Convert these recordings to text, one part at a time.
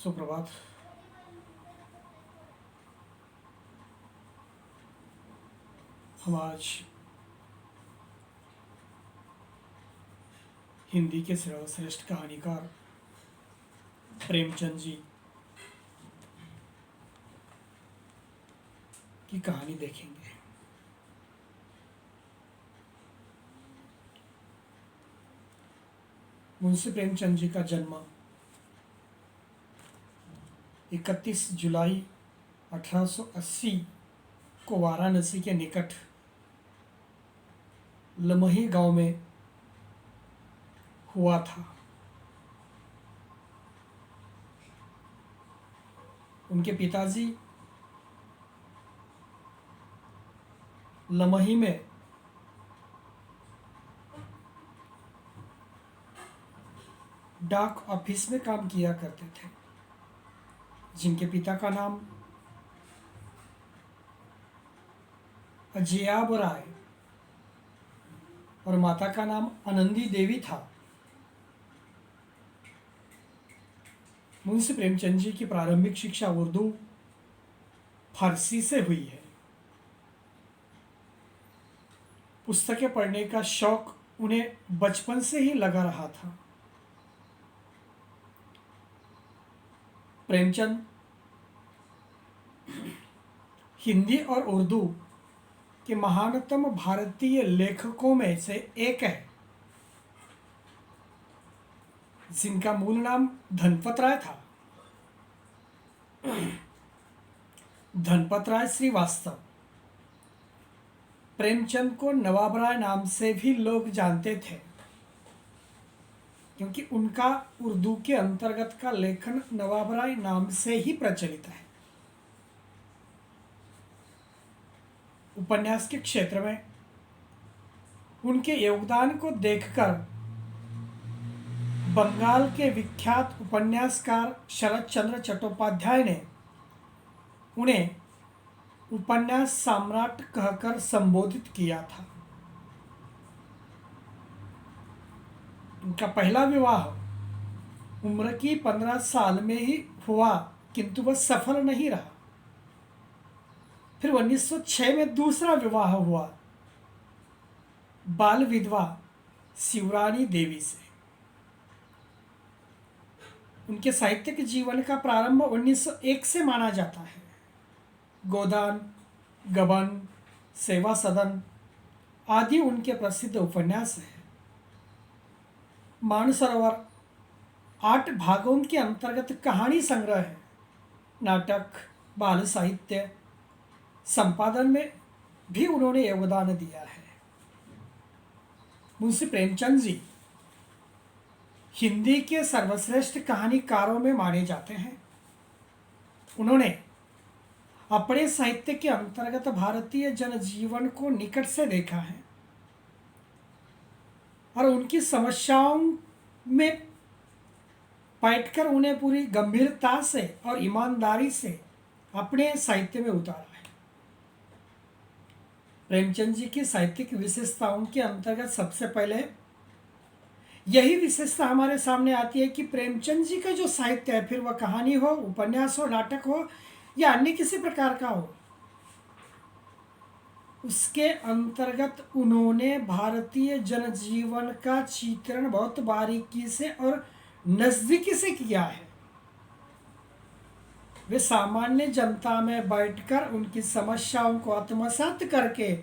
सुप्रभात। हम आज हिंदी के सर्वश्रेष्ठ कहानीकार प्रेमचंद जी की कहानी देखेंगे। मुंशी प्रेमचंद जी का जन्म 31 जुलाई 1880 को वाराणसी के निकट लमही गांव में हुआ था। उनके पिताजी लमही में डाक ऑफिस में काम किया करते थे, जिनके पिता का नाम अजयाब राय और माता का नाम आनंदी देवी था। मुंशी प्रेमचंद जी की प्रारंभिक शिक्षा उर्दू फारसी से हुई है। पुस्तकें पढ़ने का शौक उन्हें बचपन से ही लगा रहा था। प्रेमचंद हिंदी और उर्दू के महानतम भारतीय लेखकों में से एक है, जिनका मूल नाम धनपत राय था। धनपत राय श्रीवास्तव प्रेमचंद को नवाब राय नाम से भी लोग जानते थे, क्योंकि उनका उर्दू के अंतर्गत का लेखन नवाब राय नाम से ही प्रचलित है। उपन्यास के क्षेत्र में उनके योगदान को देखकर बंगाल के विख्यात उपन्यासकार शरत चंद्र चट्टोपाध्याय ने उन्हें उपन्यास सम्राट कहकर संबोधित किया था। उनका पहला विवाह उम्र की 15 साल में ही हुआ, किंतु वह सफल नहीं रहा। फिर 1906 में दूसरा विवाह हुआ बाल विधवा शिवरानी देवी से। उनके साहित्यिक जीवन का प्रारंभ 1901 से माना जाता है। गोदान, गबन, सेवा सदन आदि उनके प्रसिद्ध उपन्यास हैं। मानसरोवर 8 भागों के अंतर्गत कहानी संग्रह है। नाटक, बाल साहित्य संपादन में भी उन्होंने योगदान दिया है। मुंशी प्रेमचंद जी हिंदी के सर्वश्रेष्ठ कहानीकारों में माने जाते हैं। उन्होंने अपने साहित्य के अंतर्गत भारतीय जनजीवन को निकट से देखा है और उनकी समस्याओं में बैठकर उन्हें पूरी गंभीरता से और ईमानदारी से अपने साहित्य में उतारा है। प्रेमचंद जी की साहित्यिक विशेषताओं के अंतर्गत सबसे पहले यही विशेषता हमारे सामने आती है कि प्रेमचंद जी का जो साहित्य है, फिर वह कहानी हो, उपन्यास हो, नाटक हो या अन्य किसी प्रकार का हो, उसके अंतर्गत उन्होंने भारतीय जनजीवन का चित्रण बहुत बारीकी से और नजदीकी से किया है। वे सामान्य जनता में बैठकर उनकी समस्याओं को आत्मसात करके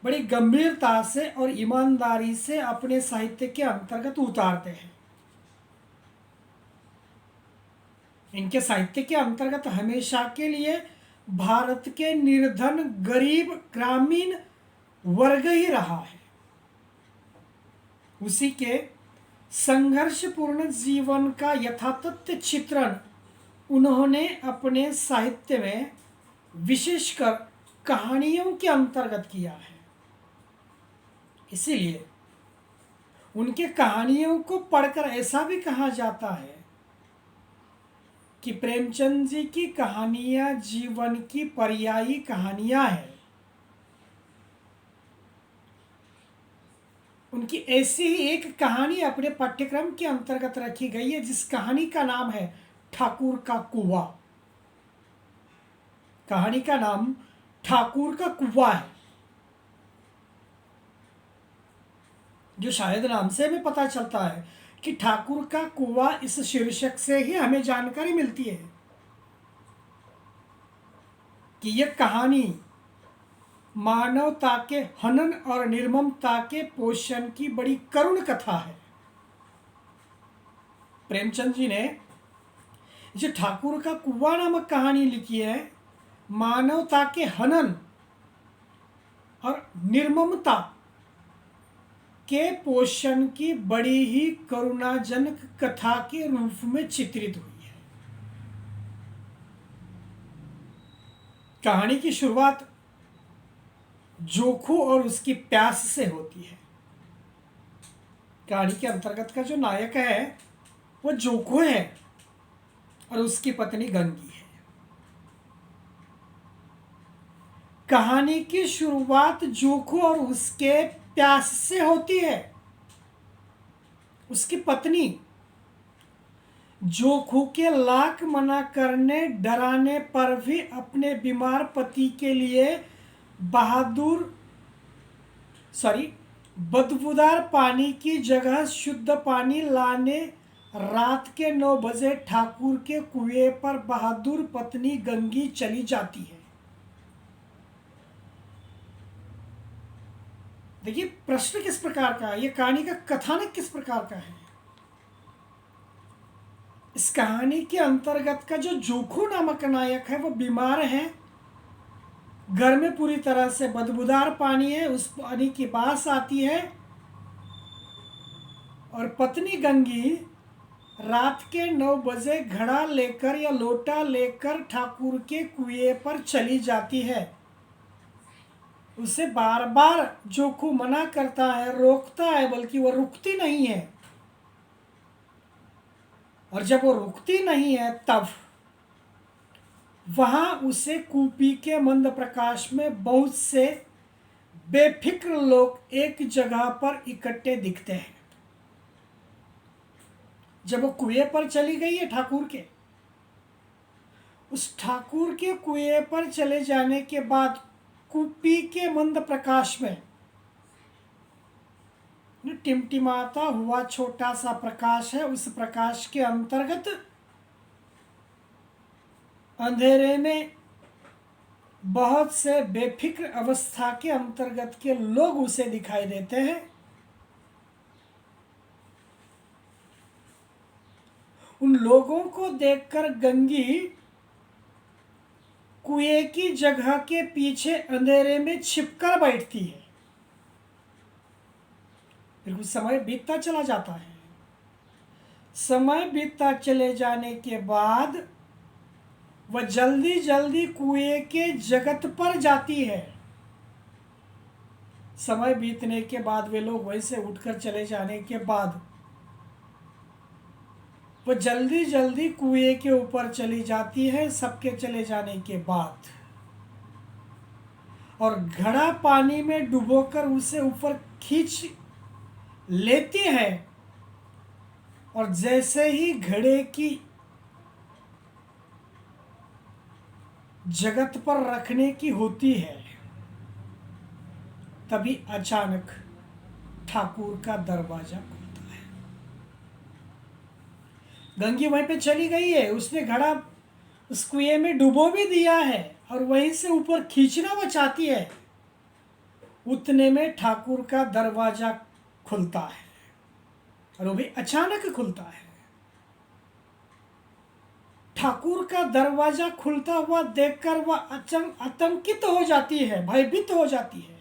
बड़ी गंभीरता से और ईमानदारी से अपने साहित्य के अंतर्गत उतारते हैं। इनके साहित्य के अंतर्गत हमेशा के लिए भारत के निर्धन, गरीब, ग्रामीण वर्ग ही रहा है। उसी के संघर्षपूर्ण जीवन का यथातथ्य चित्रण उन्होंने अपने साहित्य में विशेषकर कहानियों के अंतर्गत किया है। इसीलिए उनके कहानियों को पढ़कर ऐसा भी कहा जाता है कि प्रेमचंद जी की कहानियां जीवन की पर्यायी कहानियां हैं। उनकी ऐसी ही एक कहानी अपने पाठ्यक्रम के अंतर्गत रखी गई है, जिस कहानी का नाम है ठाकुर का कुआं। कहानी का नाम ठाकुर का कुआं है, जो शायद नाम से हमें पता चलता है कि ठाकुर का कुआं, इस शीर्षक से ही हमें जानकारी मिलती है कि यह कहानी मानवता के हनन और निर्ममता के पोषण की बड़ी करुण कथा है। प्रेमचंद जी ने जो ठाकुर का कुआं नामक कहानी लिखी है, मानवता के हनन और निर्ममता के पोषण की बड़ी ही करुणाजनक कथा के रूप में चित्रित हुई है। कहानी की शुरुआत जोखू और उसकी प्यास से होती है। कहानी के अंतर्गत का जो नायक है वो जोखू है और उसकी पत्नी गंगी है। कहानी की शुरुआत जोखू और उसके प्यास से होती है। उसकी पत्नी जोखू के लाख मना करने, डराने पर भी अपने बीमार पति के लिए बदबूदार पानी की जगह शुद्ध पानी लाने रात के 9 बजे ठाकुर के कुएं पर बहादुर पत्नी गंगी चली जाती है। देखिए, प्रश्न किस प्रकार का है, ये कहानी का कथानक किस प्रकार का है। इस कहानी के अंतर्गत का जो जोखू नामक नायक है वो बीमार है, घर में पूरी तरह से बदबूदार पानी है, उस पानी की बास आती है और पत्नी गंगी रात के 9 बजे घड़ा लेकर या लोटा लेकर ठाकुर के कुएं पर चली जाती है। उसे बार बार जोखू मना करता है, रोकता है, बल्कि वो रुकती नहीं है। और जब वो रुकती नहीं है तब वहां उसे कूपी के मंद प्रकाश में बहुत से बेफिक्र लोग एक जगह पर इकट्ठे दिखते हैं। जब वो कुएं पर चली गई है ठाकुर के, उस ठाकुर के कुएं पर चले जाने के बाद कूपी के मंद प्रकाश में टिमटिमाता हुआ छोटा सा प्रकाश है, उस प्रकाश के अंतर्गत अंधेरे में बहुत से बेफिक्र अवस्था के अंतर्गत के लोग उसे दिखाई देते हैं। उन लोगों को देखकर गंगी कुएं की जगह के पीछे अंधेरे में छिपकर बैठती है। फिर कुछ समय बीतता चला जाता है। समय बीतता चले जाने के बाद वह जल्दी जल्दी कुएं के जगत पर जाती है। समय बीतने के बाद वे लोग वहीं से उठकर चले जाने के बाद वो जल्दी जल्दी कुएं के ऊपर चली जाती है, सबके चले जाने के बाद, और घड़ा पानी में डुबोकर उसे ऊपर खींच लेती है। और जैसे ही घड़े की जगत पर रखने की होती है, तभी अचानक ठाकुर का दरवाजा खुलता है। गंगी वहीं पे चली गई है, उसने घड़ा उस कुएं में डुबो भी दिया है और वहीं से ऊपर खींचना वो चाहती है। उतने में ठाकुर का दरवाजा खुलता है और वो भी अचानक खुलता है। ठाकुर का दरवाजा खुलता हुआ देखकर वह आतंकित हो जाती है, भयभीत हो जाती है।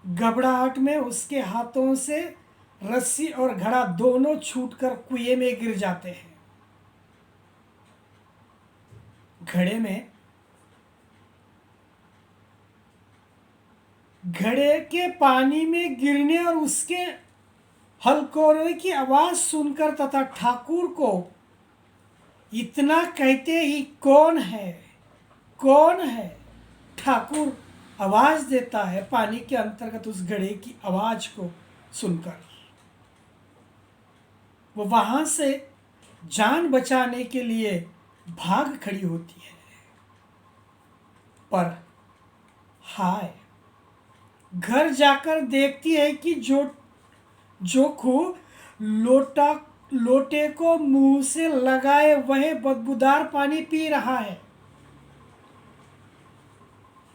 घबराहट में उसके हाथों से रस्सी और घड़ा दोनों छूटकर कुएं में गिर जाते हैं। घड़े के पानी में गिरने और उसके हलकोरे की आवाज सुनकर तथा ठाकुर को इतना कहते ही कौन है, कौन है, ठाकुर आवाज देता है पानी के अंतर्गत उस घड़े की आवाज को सुनकर। वो वहां से जान बचाने के लिए भाग खड़ी होती है, पर हाय, घर जाकर देखती है कि जोखू लोटे को मुंह से लगाए वह बदबूदार पानी पी रहा है।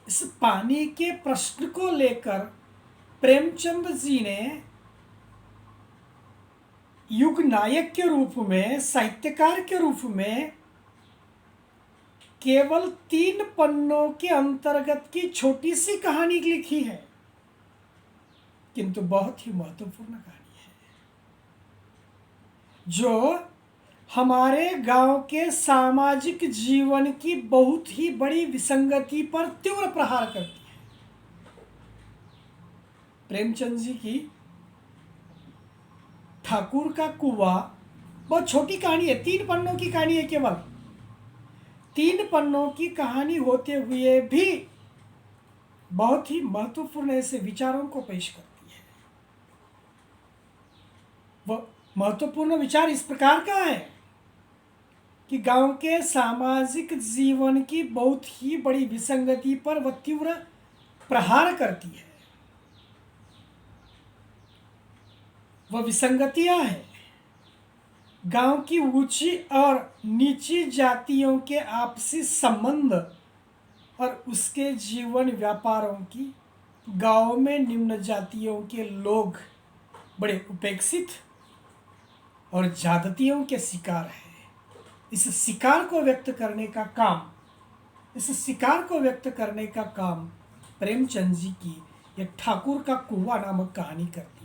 इस पानी के प्रश्न को लेकर प्रेमचंद जी ने युग नायक के रूप में, साहित्यकार के रूप में केवल 3 पन्नों के अंतर्गत की छोटी सी कहानी लिखी है, किंतु बहुत ही महत्वपूर्ण कहानी है, जो हमारे गांव के सामाजिक जीवन की बहुत ही बड़ी विसंगति पर तीव्र प्रहार करती है। प्रेमचंद जी की ठाकुर का कुआं बहुत छोटी कहानी है, 3 पन्नों की कहानी है, केवल 3 पन्नों की कहानी होते हुए भी बहुत ही महत्वपूर्ण ऐसे विचारों को पेश करती है। वह महत्वपूर्ण विचार इस प्रकार का है कि गांव के सामाजिक जीवन की बहुत ही बड़ी विसंगति पर वह तीव्र प्रहार करती है। वह विसंगतियां हैं गांव की ऊंची और नीची जातियों के आपसी संबंध और उसके जीवन व्यापारों की। गांव में निम्न जातियों के लोग बड़े उपेक्षित और ज्यादतियों के शिकार हैं। इस शिकार को व्यक्त करने का काम प्रेमचंद जी की यह ठाकुर का कुआं नामक कहानी करती है।